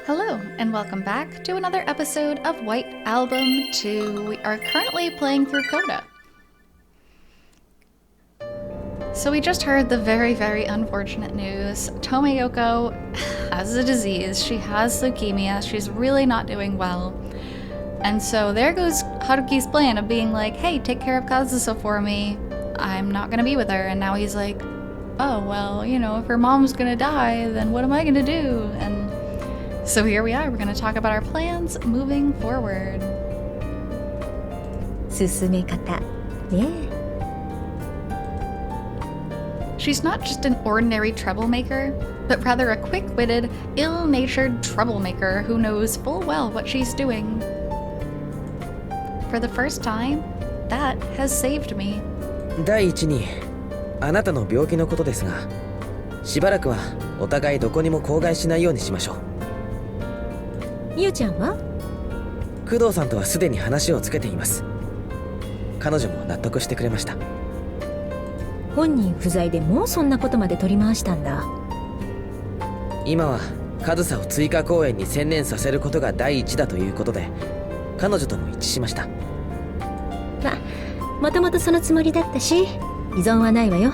Hello, and welcome back to another episode of White Album 2. We are currently playing through Coda. So we just heard the very, very unfortunate news. Tomiyoko has a disease. She has leukemia. She's really not doing well. And so there goes Haruki's plan of being like, hey, take care of Kazusa for me. I'm not gonna be with her. And now he's like, oh, well, you know, if her mom's gonna die, then what am I gonna do? And so here we are. We're gonna talk about our plans moving forward. 進め方ね。 She's not just an ordinary troublemaker, but rather a quick-witted, ill-natured troublemaker who knows full well what she's doing. For the first time, that has saved me. 第一に、あなたの病気のことですが、しばらくはお互いどこにも口外しないようにしましょう。ゆうちゃんは？工藤さんとはすでに話をつけています。彼女も納得してくれました。本人不在でもうそんなことまで取り回したんだ。今は上総を追加公演に専念させることが第一だということで、彼女とも一致しました。もともとそのつもりだったし、依存はないわよ。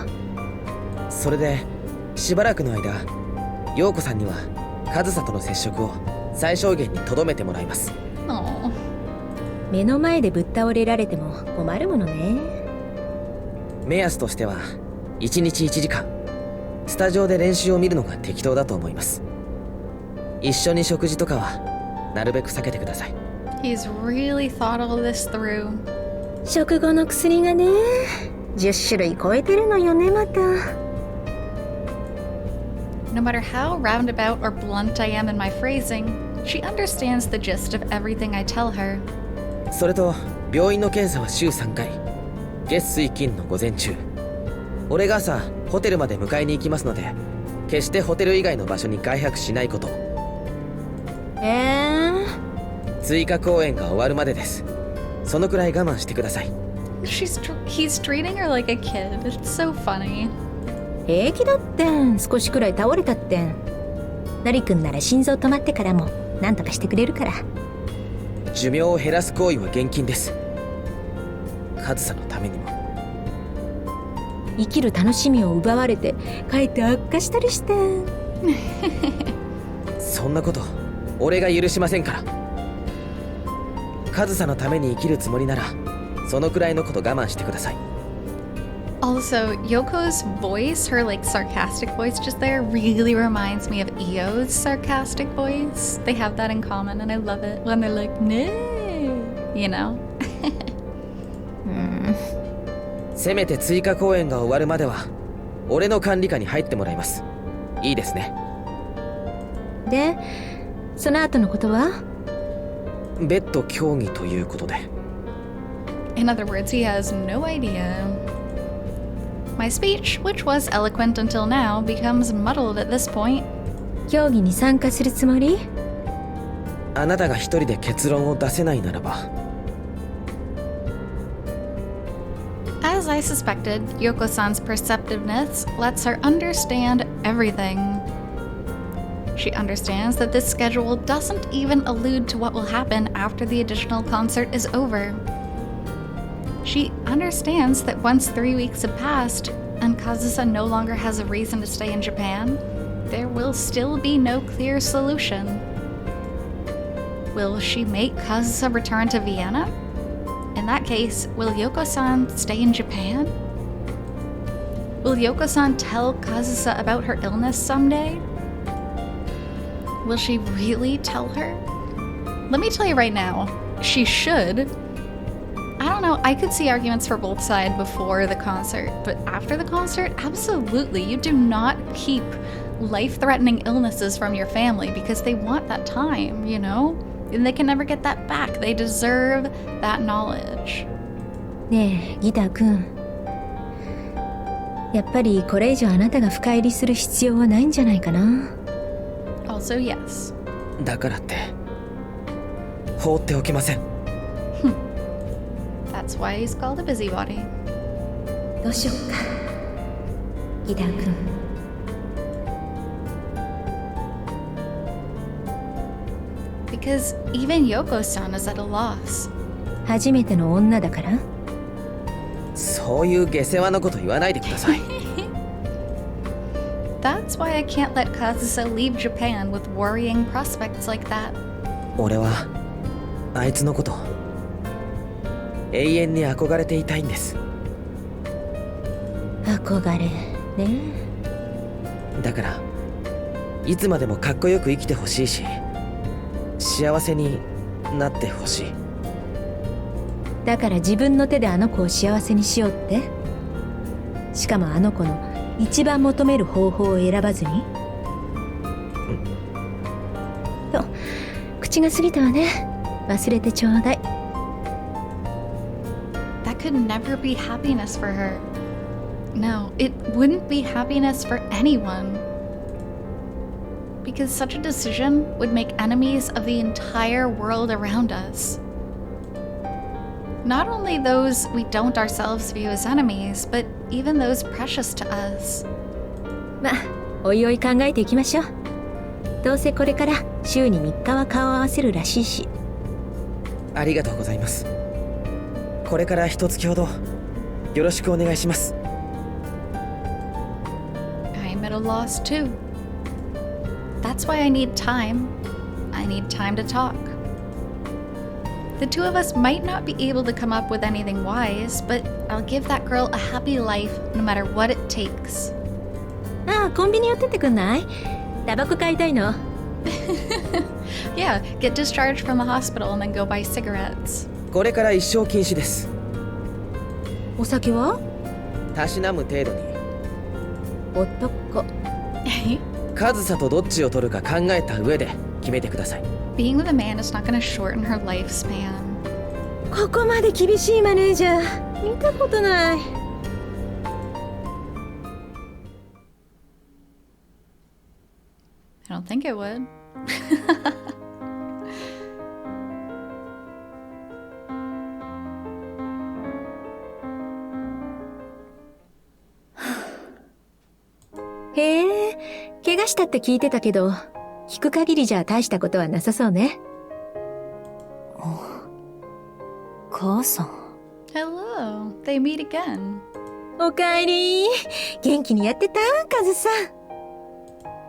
それでしばらくの間、陽子さんには上総との接触を最小限に留めてもらいます。目の前でぶっ倒れられても困るものね。目安としては1日1時間スタジオで練習を見るのが適当だと思います。一緒に食事とかはなるべく避けてください。 He's really thought all this through. 食後の薬がね、10種類超えてるのよね、また。No matter how roundabout or blunt I am in my phrasing, she understands the gist of everything I tell her. それと病院の検査は週3回、月水金の午前中。俺が朝ホテルまで迎えに行きますので、決してホテル以外の場所に外泊しないこと。追加公演が終わるまでです。そのくらい我慢してください。He's treating her like a kid. It's so funny. 平気だってん、少しくらい倒れたってん。のりくんなら心臓止まってからも何とかしてくれるから。寿命を減らす行為は厳禁です。上総のためにも。生きる楽しみを奪われてかえって悪化したりしてそんなこと俺が許しませんから。上総のために生きるつもりならそのくらいのこと我慢してください。 Also, Yoko's voice, her like sarcastic voice just there, really reminds me of Io's sarcastic voice. They have that in common, and I love it when they're like, "No," you know. せめて追加公演が終わるまでは俺の管理下に入ってもらいます。いいですね。で、その後のことは？別途協議ということで。 In other words, he has no idea. My speech, which was eloquent until now, becomes muddled at this point. 協議に参加するつもり？あなたが一人で結論を出せないならば。 As I suspected, Yoko-san's perceptiveness lets her understand everything. She understands that this schedule doesn't even allude to what will happen after the additional concert is over. She understands that once 3 weeks have passed, and Kazusa no longer has a reason to stay in Japan, there will still be no clear solution. Will she make Kazusa return to Vienna? In that case, will Yoko-san stay in Japan? Will Yoko-san tell Kazusa about her illness someday? Will she really tell her? Let me tell you right now, she should. I don't know, I could see arguments for both sides before the concert, but after the concert, absolutely. You do not keep life-threatening illnesses from your family because they want that time, you know? And they can never get that back. They deserve that knowledge. ねえ、ギターくん。やっぱりこれ以上あなたが深入りする必要はないんじゃないかな。Also, yes. だからって放っておけません。That's why he's called a busybody. どうしよっか、ギターくん。Because even Yoko-san is at a loss. 初めての女だから？そういう下世話なこと言わないでください。That's why I can't let Kazusa leave Japan with worrying prospects like that. 俺はあいつのこと永遠に憧れていたいんです。憧れね。だからいつまでもかっこよく生きてほしいし、幸せになってほしい。だから自分の手であの子を幸せにしようって？しかもあの子の一番求める方法を選ばずに？と、口が過ぎたわね。忘れてちょうだい。That could never be happiness for her. No, it wouldn't be happiness for anyone. Because such a decision would make enemies of the entire world around us. Not only those we don't ourselves view as enemies, but even those precious to us. まあ、おいおい考えていきましょう。どうせこれから週に3日は顔を合わせるらしいし。ありがとうございます。これから一月ほどよろしくお願いします。I'm at a loss too. That's why I need time. I need time to talk. The two of us might not be able to come up with anything wise, but I'll give that girl a happy life no matter what it takes. ああ、コンビニ寄ってってくんない？タバコ買いたいの。Yeah, get discharged from the hospital and then go buy cigarettes. これから一生禁止です。お酒は？たしなむ程度に。男。上総とどっちを取るか考えた上で決めてください。Being with a man is not going to shorten her lifespan. ここまで厳しいマネージャー見たことない。I don't think it would. へえ、怪我したって聞いてたけど、聞く限りじゃ大したことはなさそうね。母さん。Hello, they meet again. おかえり。元気にやってた？カズさん。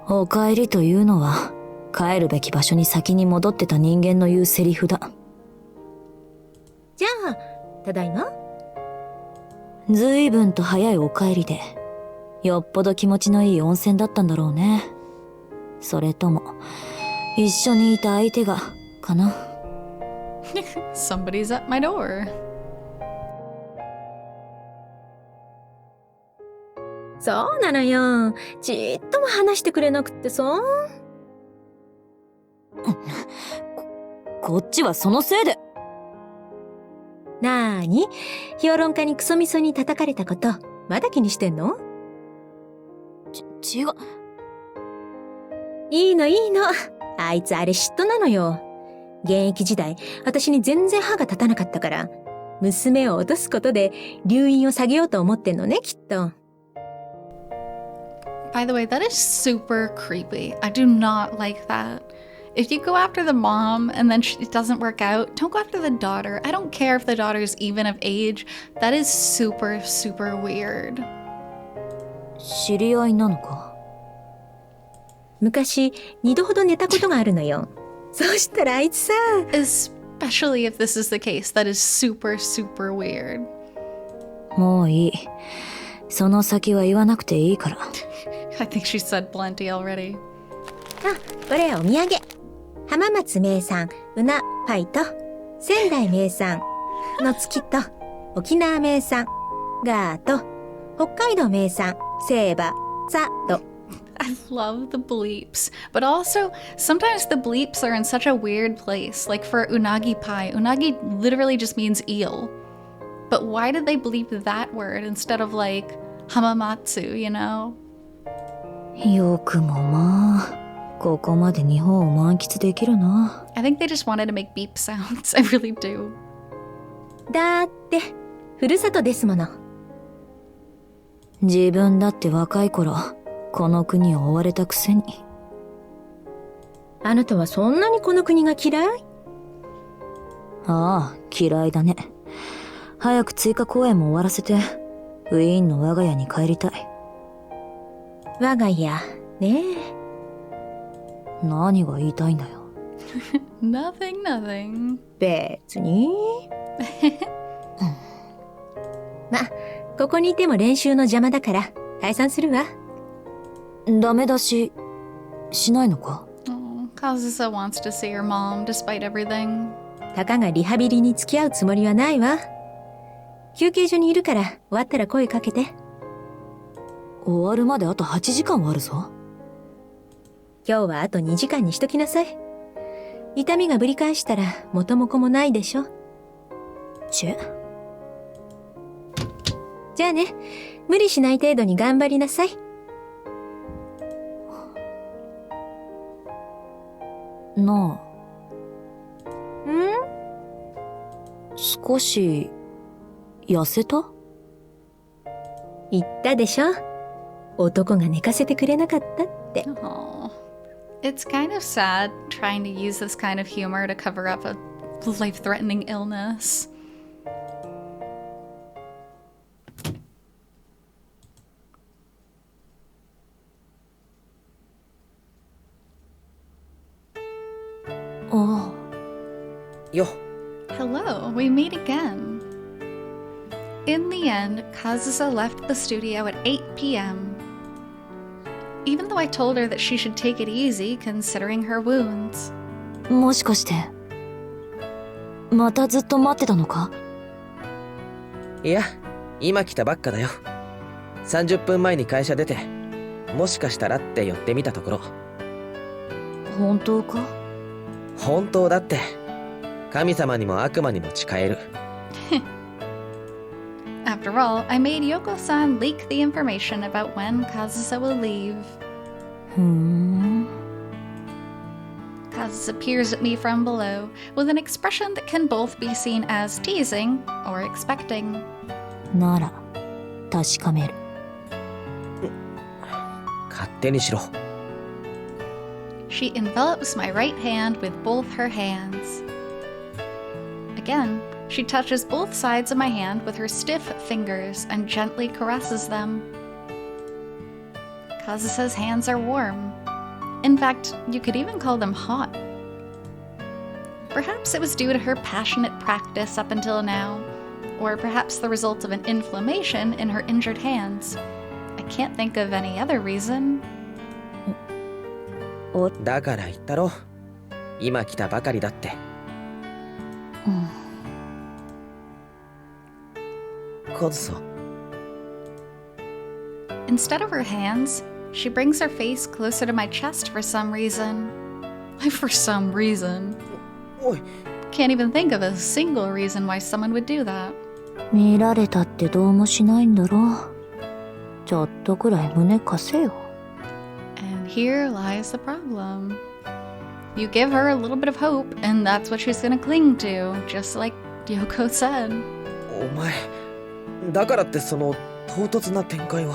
お帰りというのは、帰るべき場所に先に戻ってた人間の言うセリフだ。じゃあ、ただいま？ずいぶんと早いお帰りで、よっぽど気持ちのいい温泉だったんだろうね。それとも、一緒にいた相手が、かな。Somebody's at my door. そうなのよ。ちっとも話してくれなくってさ。こっちはそのせいで。なーに？評論家にクソみそに叩かれたこと、まだ気にしてんの？違う。いいのいいの。あいつあれ嫉妬なのよ。現役時代、私に全然歯が立たなかったから、娘を落とすことで留飲を下げようと思ってんのね、きっと。By the way, that is super creepy. I do not like that. If you go after the mom and then it doesn't work out, don't go after the daughter. I don't care if the daughter's even of age. That is super, super weird. 知り合いなのか？昔、2度ほど寝たことがあるのよ。そうしたらあいつさ。Especially if this is the case, that is super, super weird. もういい。その先は言わなくていいから。I think she said plenty already. あ、これお土産。浜松名産、うなパイと、仙台名産、の月と、沖縄名産、ガーと、北海道名産、セーバ、ザと。I love the bleeps, but also sometimes the bleeps are in such a weird place. Like for unagi pie, unagi literally just means eel. But why did they bleep that word instead of like hamamatsu, you know? よくもまあ、ここまで日本を満喫できるな。I think they just wanted to make beep sounds. I really do. だって、ふるさとですもの。自分だって若い頃、この国を追われたくせに。あなたはそんなにこの国が嫌い？ああ、嫌いだね。早く追加公演も終わらせて、ウィーンの我が家に帰りたい。我が家、ねえ。何が言いたいんだよ。Nothing, nothing. 別に。ま、ここにいても練習の邪魔だから退散するわ。ダメ出し、しないのか？ Oh, Kazusa wants to see her mom despite everything. たかがリハビリに付き合うつもりはないわ。休憩所にいるから終わったら声かけて。終わるまであと8時間はあるぞ。今日はあと2時間にしときなさい。痛みがぶり返したら元も子もないでしょ。じゃあね、無理しない程度に頑張りなさい。なあ、ん？少し、痩せた？言ったでしょ。男が寝かせてくれなかったって。Oh. It's kind of sad trying to use this kind of humor to cover up a life-threatening illness. Oh. よ。 Hello, we meet again. In the end, Kazusa left the studio at 8 p.m. Even though I told her that she should take it easy considering her wounds. もしかして、またずっと待ってたのか？いや、今来たばっかだよ。30分前に会社出て、もしかしたらって寄ってみたところ。本当か？本当だって。神様にも悪魔にも誓える。After all, I made Yoko-san leak the information about when Kazusa will leave. ふーん。Kazusa peers at me from below with an expression that can both be seen as teasing or expecting. なら、確かめる。勝手にしろ。She envelops my right hand with both her hands. Again, she touches both sides of my hand with her stiff fingers and gently caresses them. Kazusa's hands are warm. In fact, you could even call them hot. Perhaps it was due to her passionate practice up until now, or perhaps the result of an inflammation in her injured hands. I can't think of any other reason. だから言ったろ。今来たばかりだって。カズサ。 Instead of her hands, she brings her face closer to my chest for some reason. For some reason. おい。 Can't even think of a single reason why someone would do that. 見られたってどうもしないんだろう。ちょっとくらい胸貸せよ。And here lies the problem. You give her a little bit of hope, and that's what she's gonna cling to, just like Yoko said. お前、だからってその唐突な展開は。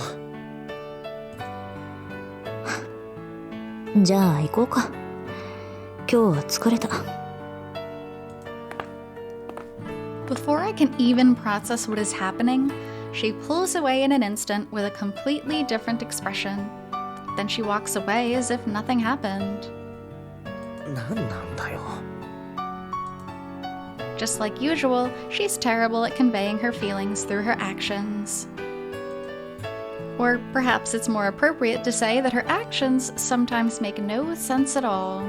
じゃあ行こうか。今日は疲れた。Before I can even process what is happening, she pulls away in an instant with a completely different expression. Then she walks away as if nothing happened. なんなんだよ。 Just like usual, she's terrible at conveying her feelings through her actions. Or perhaps it's more appropriate to say that her actions sometimes make no sense at all.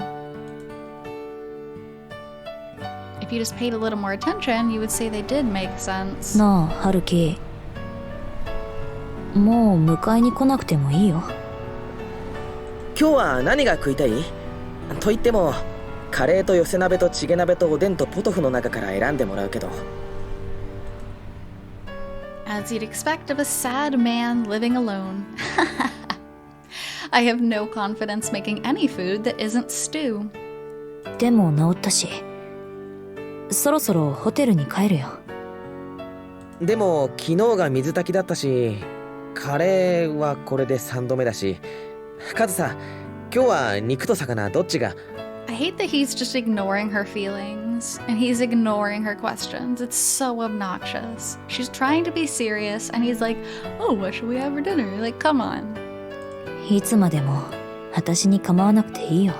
If you just paid a little more attention, you would say they did make sense. なあ、春樹。もう迎えに来なくてもいいよ。今日は何が食いたい？と言っても、カレーと寄せ鍋とチゲ鍋とおでんとポトフの中から選んでもらうけど。As you'd expect of a sad man living alone. I have no confidence making any food that isn't stew. でも治ったし、そろそろホテルに帰るよ。でも昨日が水炊きだったし、カレーはこれで3度目だし、カズさ、今日は肉と魚どっちが？ I hate that he's just ignoring her feelings and he's ignoring her questions. It's so obnoxious. She's trying to be serious and he's like, oh, what should we have for dinner? Like, come on. いつまでも私に構わなくていいよ。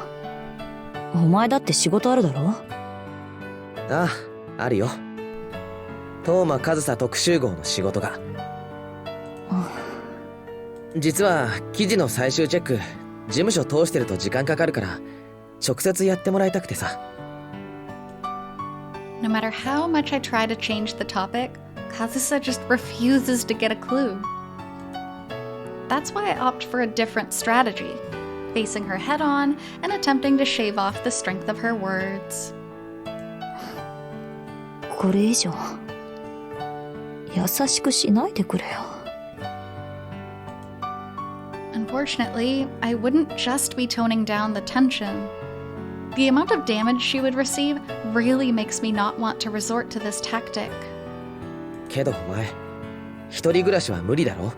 お前だって仕事あるだろ？ああ、あるよ。トーマ上総特集号の仕事が。実は記事の最終チェック、事務所通してると時間かかるから直接やってもらいたくてさ。No matter how much I try to change the topic, Kazusa just refuses to get a clue. That's why I opt for a different strategy, facing her head on and attempting to shave off the strength of her words. これ以上優しくしないでくれよ。Unfortunately, I wouldn't just be toning down the tension. The amount of damage she would receive really makes me not want to resort to this tactic. けどお前、一人暮らしは無理だろ。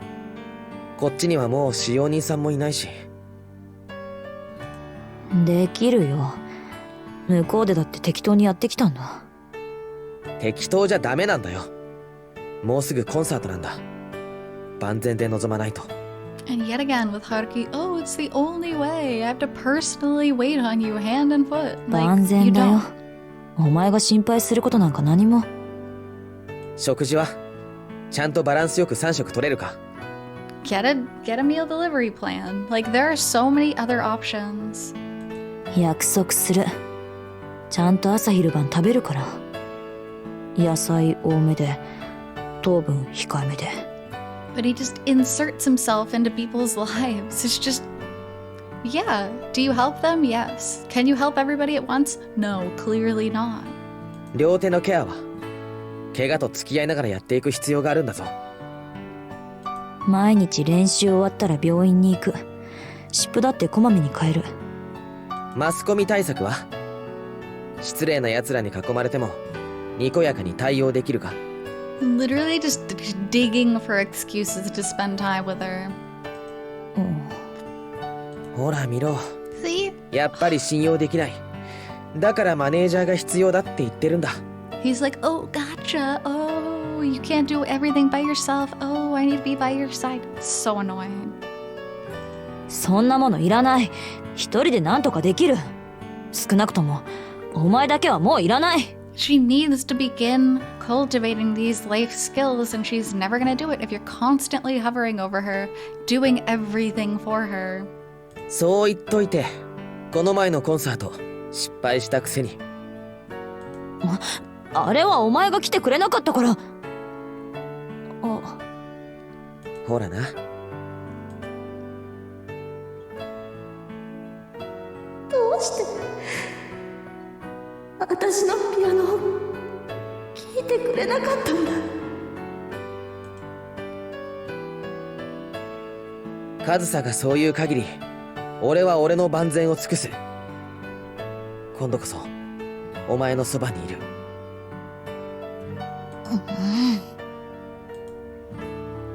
こっちにはもう使用人さんもいないし。できるよ。向こうでだって適当にやってきたんだ。適当じゃダメなんだよ。もうすぐコンサートなんだ。万全で臨まないと。And yet again with Haruki, oh, it's the only way. I have to personally wait on you hand and foot. 万 Like, 全 you だよ。 don't. お前が心配することなんか何も。食事はちゃんとバランスよく3食取れるか。Get a meal delivery plan. Like, there are so many other options. 約束する。ちゃんと朝昼晩食べるから。野菜多めで、糖分控えめで。But he just inserts himself into people's lives. It's just, yeah. Do you help them? Yes. Can you help everybody at once? No, clearly not. 両手のケアは怪我と付き合いながらやっていく必要があるんだぞ。毎日練習終わったら病院に行く。湿布だってこまめに変える。マスコミ対策は失礼な奴らに囲まれてもにこやかに対応できるか。 Literally just digging for excuses to spend time with her. ほら見ろ。 See? やっぱり信用できない。だからマネージャーが必要だって言ってるんだ。 He's like, oh, gotcha. Oh, you can't do everything by yourself. Oh, I need to be by your side. So annoying. そんなものいらない。一人で何とかできる。少なくともお前だけはもういらない。 She needs to begin cultivating these life skills, and she's never gonna do it if you're constantly hovering over her, doing everything for her. そう言っといて、この前のコンサート失敗したくせに。あれはお前が来てくれなかったから。ほらな。どうして私のピアノを聴いてくれなかったんだ。カズサがそういう限り、俺は俺の万全を尽くす。今度こそお前のそばにいる。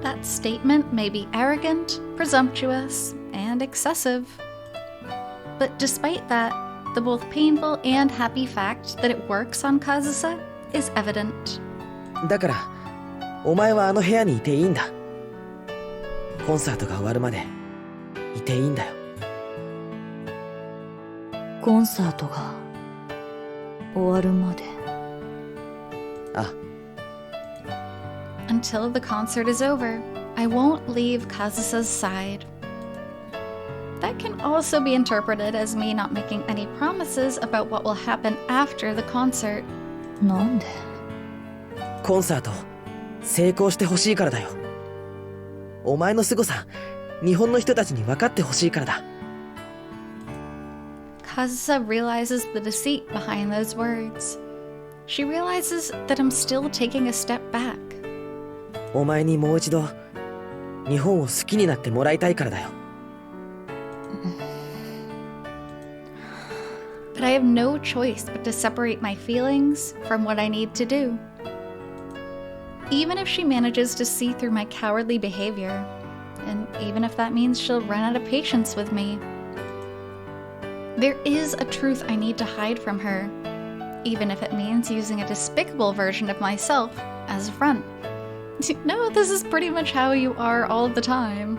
That statement may be arrogant, presumptuous, and excessive. But despite that, the both painful and happy fact that it works on Kazusa is evident. だからお前はあの部屋にいていいんだ。コンサートが終わるまでいていいんだよ。コンサートが終わるまで。あ、Until the concert is over, I won't leave Kazusa's side. That can also be interpreted as me not making any promises about what will happen after the concert. なんで？コンサート成功してほしいからだよ。お前の凄さ、日本の人たちに分かってほしいからだ。Kazusa realizes the deceit behind those words. She realizes that I'm still taking a step back. お前にもう一度日本を好きになってもらいたいからだよ。But I have no choice but to separate my feelings from what I need to do. Even if she manages to see through my cowardly behavior, and even if that means she'll run out of patience with me. There is a truth I need to hide from her, even if it means using a despicable version of myself as a front. No, this is pretty much how you are all the time.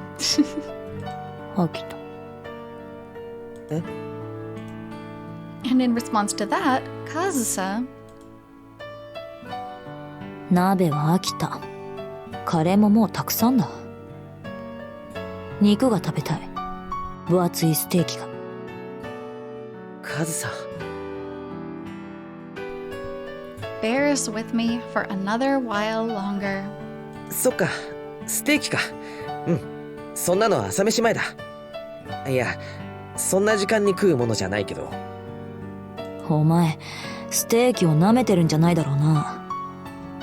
アキト。 And in response to that, Kazusa, 鍋は飽きた。カレーももうたくさんだ。肉が食べたい。分厚いステーキが。カズさ、 bears with me for another while longer. そっか、ステーキか。うん、そんなのは朝飯前だ。いや、そんな時間に食うものじゃないけど。お前、ステーキを舐めてるんじゃないだろうな。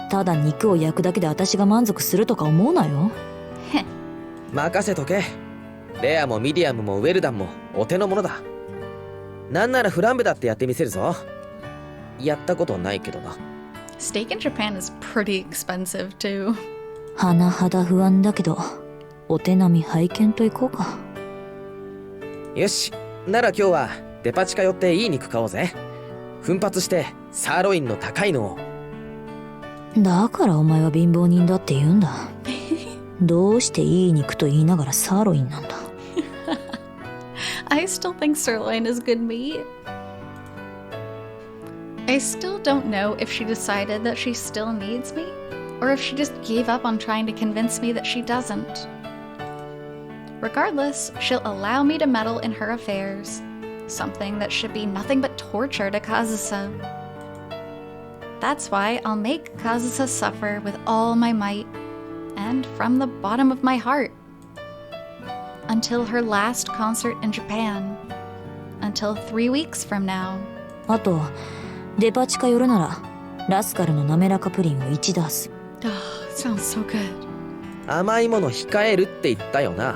ただ肉を焼くだけで私が満足するとか思うなよ。任せとけ。レアもミディアムもウェルダンもお手の物だ。なんならフランベだってやってみせるぞ。やったことないけどな。Steak in Japan is pretty expensive too. 甚だ不安だけど、お手並み拝見といこうか。よし、なら今日はデパ地下寄っていい肉買おうぜ。奮発してサーロインの高いのを。だからお前は貧乏人だって言うんだ。どうしていい肉と言いながらサーロインなんだ。I still think sirloin is good meat. I still don't know if she decided that she still needs me, or if she just gave up on trying to convince me that she doesn't. Regardless, she'll allow me to meddle in her affairs, something that should be nothing but torture to Kazusa. That's why I'll make Kazusa suffer with all my might, and from the bottom of my heart. Until her last concert in Japan. Until 3 weeks from now. あと、デパ地下寄るなら、ラスカルの滑らかプリンを1ダース。Oh, sounds so good. 甘いもの控えるって言ったよな。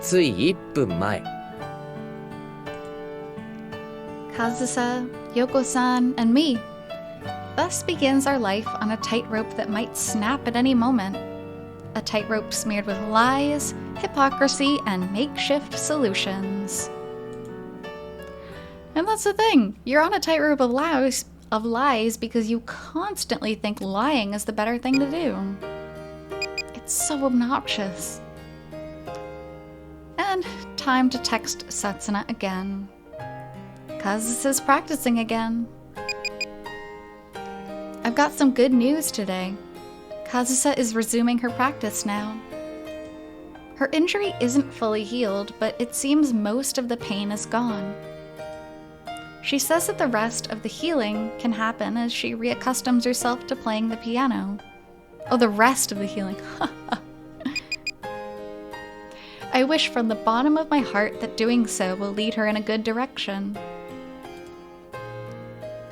つい1分前。Kazusa, Yoko-san, and me. Thus begins our life on a tightrope that might snap at any moment. A tightrope smeared with lies, hypocrisy, and makeshift solutions. And that's the thing. You're on a tightrope of lies because you constantly think lying is the better thing to do. It's so obnoxious. And time to text Setsuna again. Kazusa's practicing again. I've got some good news today. Kazusa is resuming her practice now. Her injury isn't fully healed, but it seems most of the pain is gone. She says that the rest of the healing can happen as she reaccustoms herself to playing the piano. Oh, the rest of the healing. I wish from the bottom of my heart that doing so will lead her in a good direction.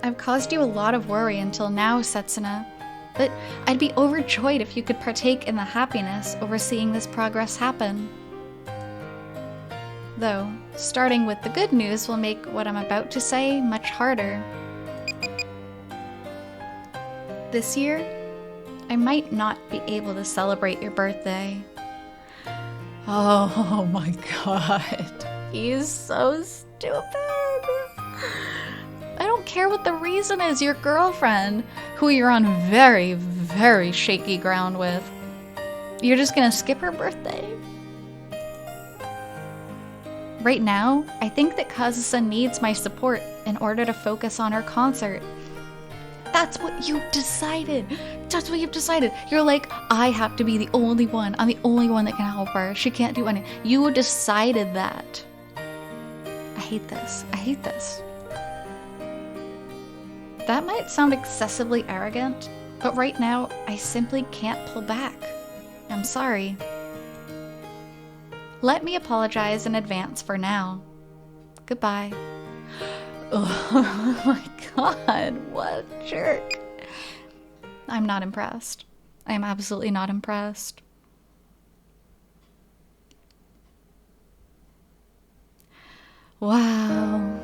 I've caused you a lot of worry until now, Setsuna, but I'd be overjoyed if you could partake in the happiness over seeing this progress happen. Though, starting with the good news will make what I'm about to say much harder. This year, I might not be able to celebrate your birthday. Oh my god. He's so stupid. I don't care what the reason is, your girlfriend, who you're on very, very shaky ground with. You're just gonna skip her birthday? Right now, I think that Kazusa needs my support in order to focus on her concert. That's what you decided. That's what you've decided. You're like, I have to be the only one. I'm the only one that can help her. She can't do anything. You decided that. I hate this. I hate this. That might sound excessively arrogant, but right now, I simply can't pull back. I'm sorry. Let me apologize in advance for now. Goodbye. Oh my god, what a jerk. I'm not impressed. I am absolutely not impressed. Wow.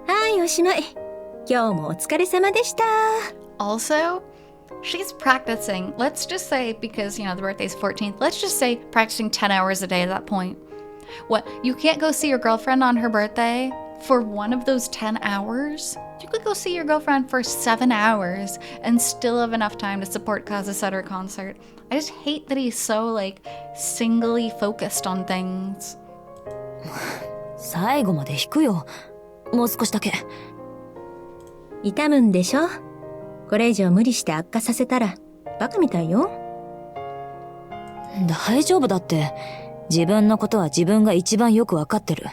Hi, おしまい。今日もお疲れ様でした。Also, she's practicing. Let's just say, because, the birthday's 14th, let's just say practicing 10 hours a day at that point. What, you can't go see your girlfriend on her birthday for one of those 10 hours? You could go see your girlfriend for 7 hours and still have enough time to support Kazusa at her concert. I just hate that he's so, singly focused on things. 最後まで弾くよ。もう少しだけ。痛むんでしょ？これ以上無理して悪化させたらバカみたいよ。大丈夫だって。自分のことは自分が一番よくわかってる。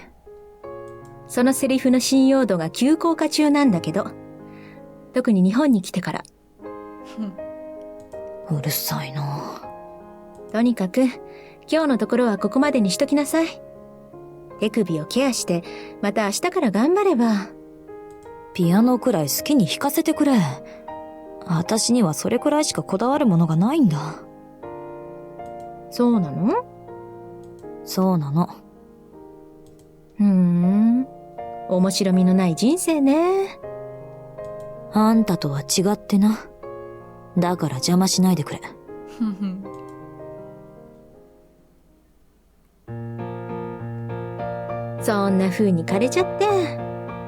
そのセリフの信用度が急降下中なんだけど。特に日本に来てから。うるさいな。とにかく、今日のところはここまでにしときなさい。手首をケアして、また明日から頑張れば。ピアノくらい好きに弾かせてくれ。私にはそれくらいしかこだわるものがないんだ。そうなの？そうなの。面白みのない人生ね。あんたとは違ってな。だから邪魔しないでくれ。そんな風に枯れちゃって、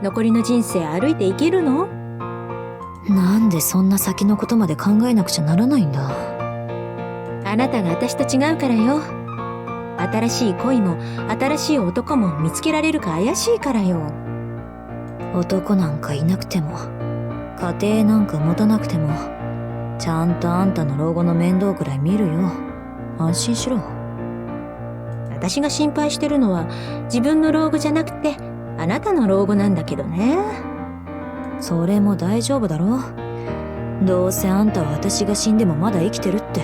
残りの人生歩いていけるの？なんでそんな先のことまで考えなくちゃならないんだ。あなたが私と違うからよ。新しい恋も新しい男も見つけられるか怪しいからよ。男なんかいなくても、家庭なんか持たなくても、ちゃんとあんたの老後の面倒くらい見るよ。安心しろ。私が心配してるのは自分の老後じゃなくてあなたの老後なんだけどね。それも大丈夫だろ。どうせあんたは私が死んでもまだ生きてるって。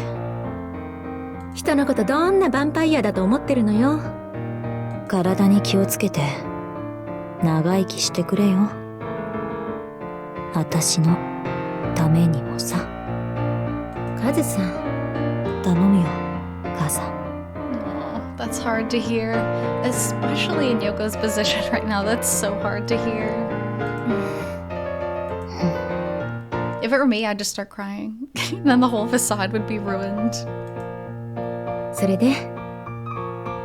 人のことどんなヴァンパイアだと思ってるのよ。体に気をつけて長生きしてくれよ。私のためにもさ。カズさん。頼むよ、母さん。That's hard to hear, especially in Yoko's position right now. That's so hard to hear. If it were me, I'd just start crying. Then the whole facade would be ruined. それで、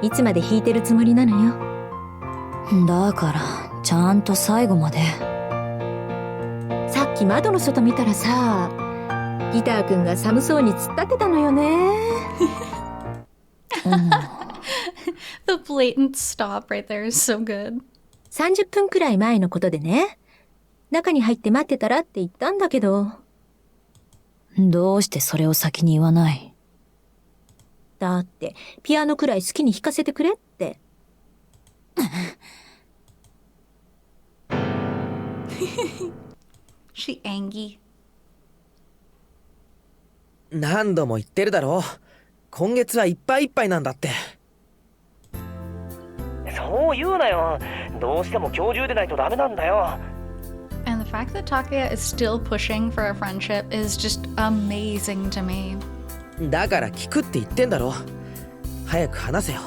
いつまで弾いてるつもりなのよ。だから、ちゃんと最後まで。さっき窓の外見たらさ、ギターくんが寒そうに突っ立ってたのよね。The blatant stop right there is so good. 30分くらい前のことでね。中に入って待ってたらって言ったんだけど。どうしてそれを先に言わない？だって、ピアノくらい好きに弾かせてくれって。She angry. 何度も言ってるだろう。今月はいっぱいいっぱいなんだって。そう言うなよ。どうしても今日中でないとダメなんだよ。And the fact that Takuya is still pushing for a friendship is just amazing to me. だから聞くって言ってんだろ。早く話せよ。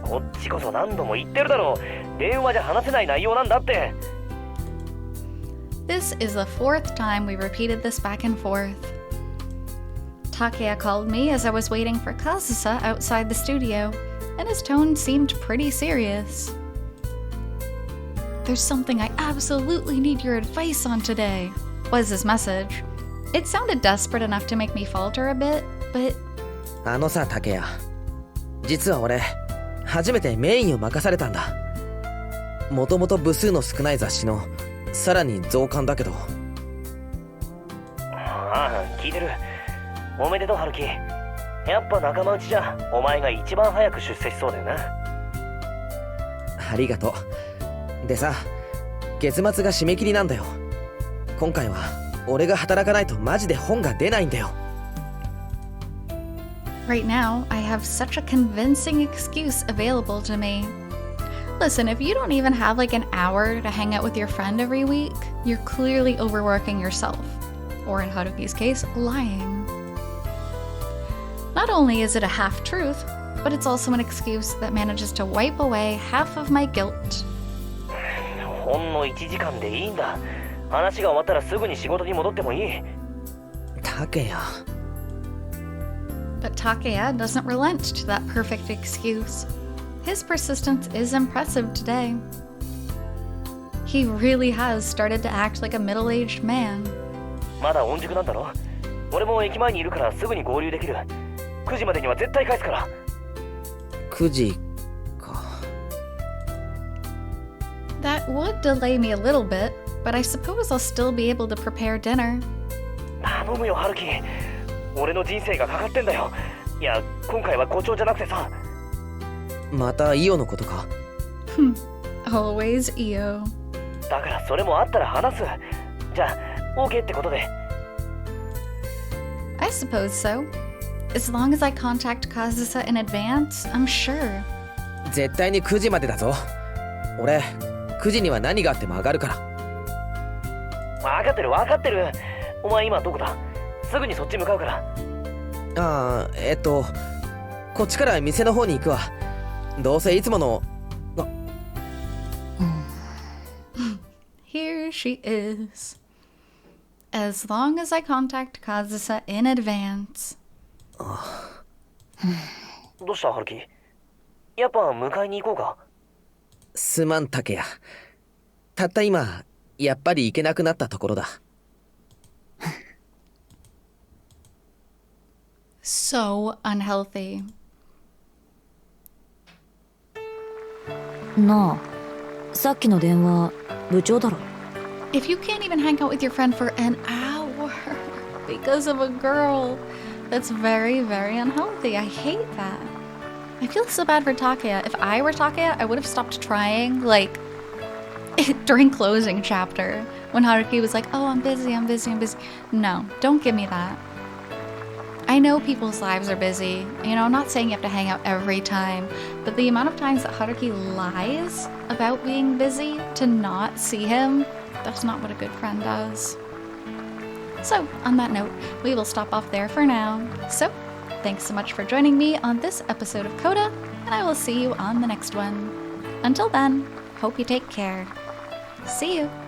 こっちこそ何度も言ってるだろ。電話じゃ話せない内容なんだって。This is the 4th time we repeated this back and forth. Takuya called me as I was waiting for Kazusa outside the studio, and his tone seemed pretty serious. There's something I absolutely need your advice on today, was his message. It sounded desperate enough to make me falter a bit, but... あのさ、竹谷。実は俺、初めてメインを任されたんだ。もともと部数の少ない雑誌の、さらに増刊だけど。ああ、聞いてる。おめでとう、春樹。やっぱ仲間内じゃ、お前が一番早く出世しそうだよな。ありがとう。でさ、月末が締め切りなんだよ。今回は、俺が働かないとマジで本が出ないんだよ。Right now, I have such a convincing excuse available to me. Listen, if you don't even have like an hour to hang out with your friend every week, you're clearly overworking yourself. Or in Haruki's case, lying. Not only is it a half-truth, but it's also an excuse that manages to wipe away half of my guilt. ほんの1時間でいいんだ。話が終わったらすぐに仕事に戻ってもいい。竹谷。 But Takeya doesn't relent to that perfect excuse. His persistence is impressive today. He really has started to act like a middle-aged man. まだ御宿なんだろ。俺も駅前にいるからすぐに合流できる。9時までには絶対返すから。9時か。 That would delay me a little bit, but I suppose I'll still be able to prepare dinner. 頼むよ春樹。俺の人生がかかってんだよ。いや今回は誤調じゃなくてさ。またイオのことか？ Always Io. だからそれもあったら話す。じゃあ OK ってことで。 I suppose so. As long as I contact Kazusa in advance, I'm sure. 絶対に9時までだぞ。俺9時には何があっても上がるから。分かってる分かってる。お前今どこだ？すぐにそっち向かうから。ああ、こっちから店の方に行くわ。どうせいつもの。 Here she is. As long as I contact Kazusa in advance. どうした春樹？やっぱ迎えに行こうか。すまん竹谷。たった今やっぱり行けなくなったところだ。So unhealthy. なあ、さっきの電話部長だろ。 If you can't even hang out with your friend for an hour because of a girl, that's very, very unhealthy. I hate that. I feel so bad for Takeya. If I were Takeya, I would have stopped trying, like, during closing chapter, when Haruki was like, oh, I'm busy. No, don't give me that. I know people's lives are busy. You know, I'm not saying you have to hang out every time, but the amount of times that Haruki lies about being busy to not see him, that's not what a good friend does. So, on that note, we will stop off there for now. So, thanks so much for joining me on this episode of Coda, and I will see you on the next one. Until then, hope you take care. See you!